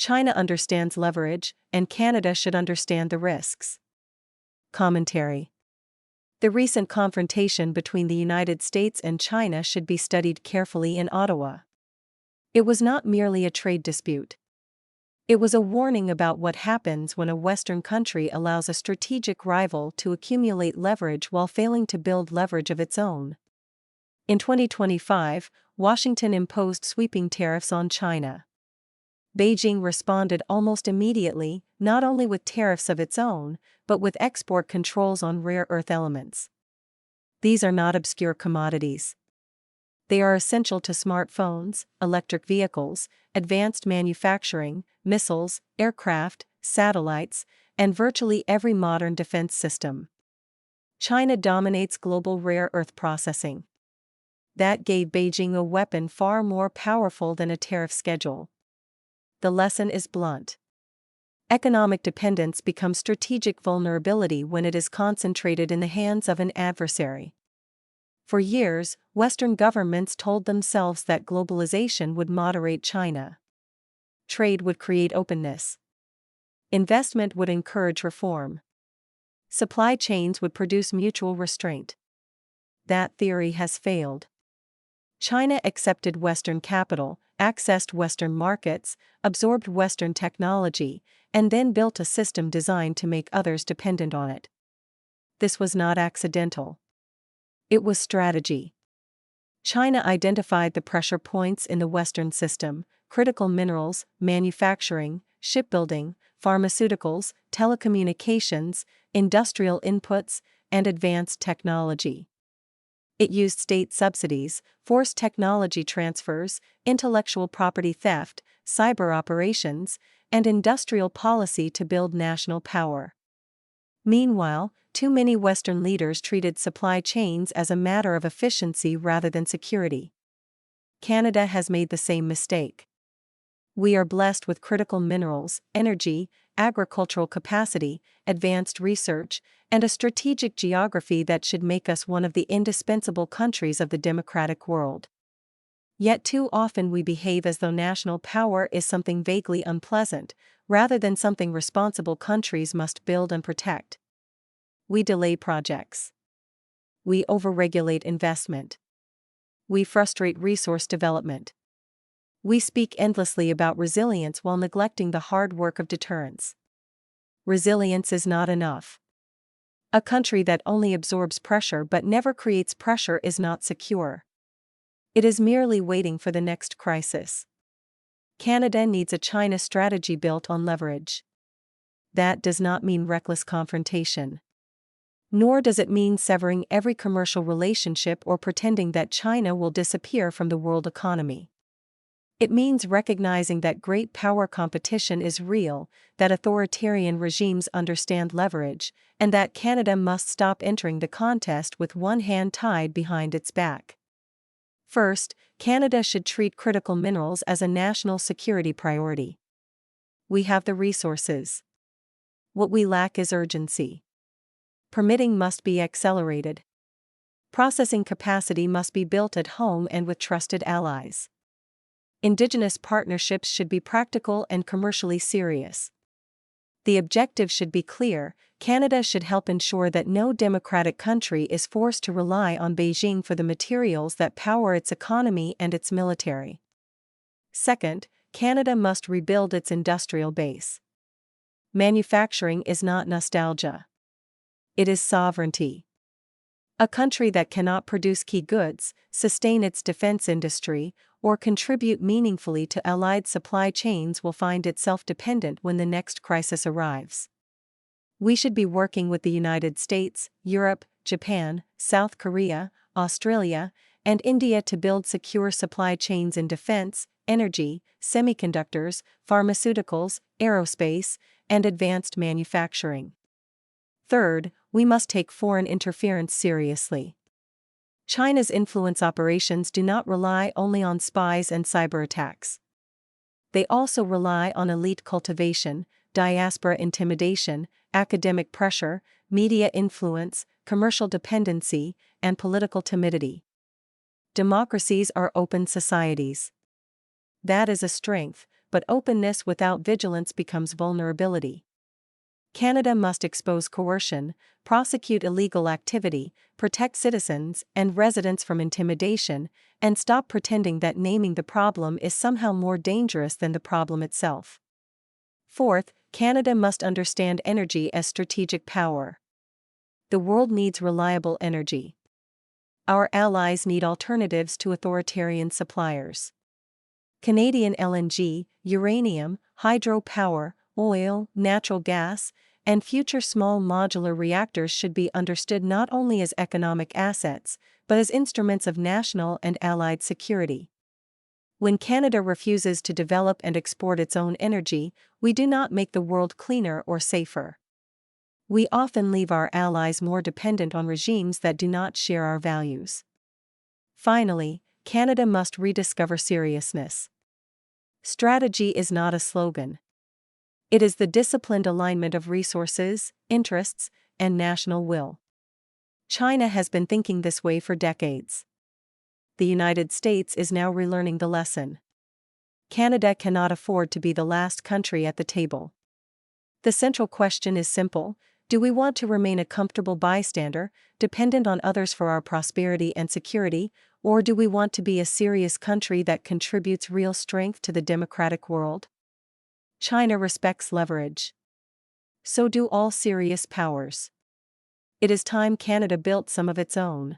China understands leverage, and Canada should understand the risks. Commentary. The recent confrontation between the United States and China should be studied carefully in Ottawa. It was not merely a trade dispute. It was a warning about what happens when a Western country allows a strategic rival to accumulate leverage while failing to build leverage of its own. In 2025, Washington imposed sweeping tariffs on China. Beijing responded almost immediately, not only with tariffs of its own, but with export controls on rare earth elements. These are not obscure commodities. They are essential to smartphones, electric vehicles, advanced manufacturing, missiles, aircraft, satellites, and virtually every modern defense system. China dominates global rare earth processing. That gave Beijing a weapon far more powerful than a tariff schedule. The lesson is blunt. Economic dependence becomes strategic vulnerability when it is concentrated in the hands of an adversary. For years, Western governments told themselves that globalization would moderate China. Trade would create openness. Investment would encourage reform. Supply chains would produce mutual restraint. That theory has failed. China accepted Western capital, accessed Western markets, absorbed Western technology, and then built a system designed to make others dependent on it. This was not accidental. It was strategy. China identified the pressure points in the Western system: critical minerals, manufacturing, shipbuilding, pharmaceuticals, telecommunications, industrial inputs, and advanced technology. It used state subsidies, forced technology transfers, intellectual property theft, cyber operations, and industrial policy to build national power. Meanwhile, too many Western leaders treated supply chains as a matter of efficiency rather than security. Canada has made the same mistake. We are blessed with critical minerals, energy, agricultural capacity, advanced research, and a strategic geography that should make us one of the indispensable countries of the democratic world. Yet too often we behave as though national power is something vaguely unpleasant, rather than something responsible countries must build and protect. We delay projects. We overregulate investment. We frustrate resource development. We speak endlessly about resilience while neglecting the hard work of deterrence. Resilience is not enough. A country that only absorbs pressure but never creates pressure is not secure. It is merely waiting for the next crisis. Canada needs a China strategy built on leverage. That does not mean reckless confrontation. Nor does it mean severing every commercial relationship or pretending that China will disappear from the world economy. It means recognizing that great power competition is real, that authoritarian regimes understand leverage, and that Canada must stop entering the contest with one hand tied behind its back. First, Canada should treat critical minerals as a national security priority. We have the resources. What we lack is urgency. Permitting must be accelerated. Processing capacity must be built at home and with trusted allies. Indigenous partnerships should be practical and commercially serious. The objective should be clear: Canada should help ensure that no democratic country is forced to rely on Beijing for the materials that power its economy and its military. Second, Canada must rebuild its industrial base. Manufacturing is not nostalgia. It is sovereignty. A country that cannot produce key goods, sustain its defense industry, or contribute meaningfully to allied supply chains will find itself dependent when the next crisis arrives. We should be working with the United States, Europe, Japan, South Korea, Australia, and India to build secure supply chains in defense, energy, semiconductors, pharmaceuticals, aerospace, and advanced manufacturing. Third, we must take foreign interference seriously. China's influence operations do not rely only on spies and cyber attacks. They also rely on elite cultivation, diaspora intimidation, academic pressure, media influence, commercial dependency, and political timidity. Democracies are open societies. That is a strength, but openness without vigilance becomes vulnerability. Canada must expose coercion, prosecute illegal activity, protect citizens and residents from intimidation, and stop pretending that naming the problem is somehow more dangerous than the problem itself. Fourth, Canada must understand energy as strategic power. The world needs reliable energy. Our allies need alternatives to authoritarian suppliers. Canadian LNG, uranium, hydropower, oil, natural gas, and future small modular reactors should be understood not only as economic assets, but as instruments of national and allied security. When Canada refuses to develop and export its own energy, we do not make the world cleaner or safer. We often leave our allies more dependent on regimes that do not share our values. Finally, Canada must rediscover seriousness. Strategy is not a slogan. It is the disciplined alignment of resources, interests, and national will. China has been thinking this way for decades. The United States is now relearning the lesson. Canada cannot afford to be the last country at the table. The central question is simple: do we want to remain a comfortable bystander, dependent on others for our prosperity and security, or do we want to be a serious country that contributes real strength to the democratic world? China respects leverage. So do all serious powers. It is time Canada built some of its own.